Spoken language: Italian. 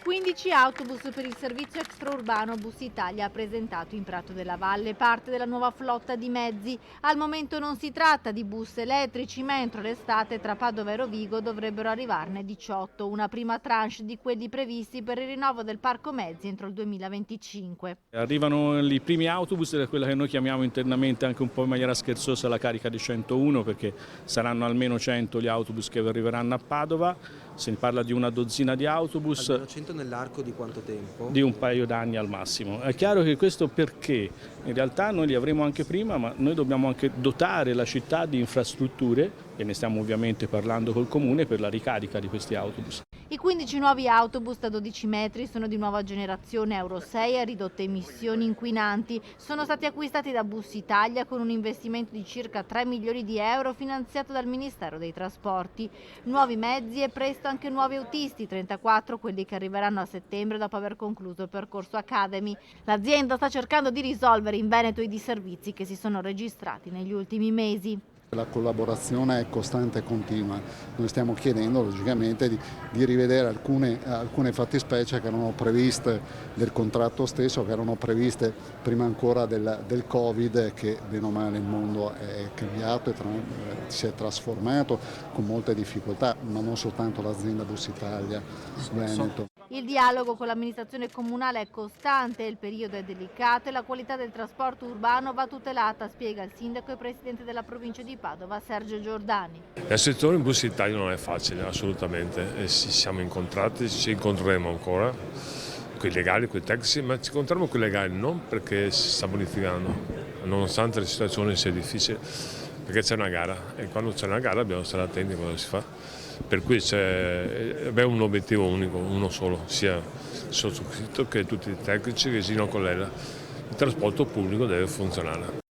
15 autobus per il servizio extraurbano Bus Italia ha presentato in Prato della Valle parte della nuova flotta di mezzi. Al momento non si tratta di bus elettrici, ma entro l'estate tra Padova e Rovigo dovrebbero arrivarne 18, una prima tranche di quelli previsti per il rinnovo del parco mezzi entro il 2025. Arrivano i primi autobus, quella che noi chiamiamo internamente anche un po' in maniera scherzosa la carica di 101, perché saranno almeno 100 gli autobus che arriveranno a Padova. Si parla di una dozzina di autobus. Almeno 100 nell'arco di quanto tempo? Di un paio d'anni al massimo. È chiaro che questo perché in realtà noi li avremo anche prima, ma noi dobbiamo anche dotare la città di infrastrutture, e ne stiamo ovviamente parlando col comune, per la ricarica di questi autobus. I 15 nuovi autobus da 12 metri sono di nuova generazione Euro 6 a ridotte emissioni inquinanti. Sono stati acquistati da Bus Italia con un investimento di circa 3 milioni di euro finanziato dal Ministero dei Trasporti. Nuovi mezzi e presto anche nuovi autisti, 34 quelli che arriveranno a settembre dopo aver concluso il percorso Academy. L'azienda sta cercando di risolvere in Veneto i disservizi che si sono registrati negli ultimi mesi. La collaborazione è costante e continua. Noi stiamo chiedendo logicamente di rivedere alcune fattispecie che erano previste del contratto stesso, che erano previste prima ancora del Covid, che bene o male il mondo è cambiato e si è trasformato con molte difficoltà, ma non soltanto l'azienda Bus Italia Veneto. Il dialogo con l'amministrazione comunale è costante, il periodo è delicato e la qualità del trasporto urbano va tutelata, spiega il sindaco e presidente della provincia di Padova, Sergio Giordani. Il settore in Bus Italia non è facile, assolutamente. Ci siamo incontrati, ci incontreremo ancora, con i legali, con i taxi, ma ci incontriamo con i legali non perché si sta bonificando, nonostante la situazione sia difficile, perché c'è una gara e quando c'è una gara dobbiamo stare attenti a cosa si fa. Per cui abbiamo un obiettivo unico, uno solo, sia il sottoscritto che tutti i tecnici che girano con lei. Il trasporto pubblico deve funzionare.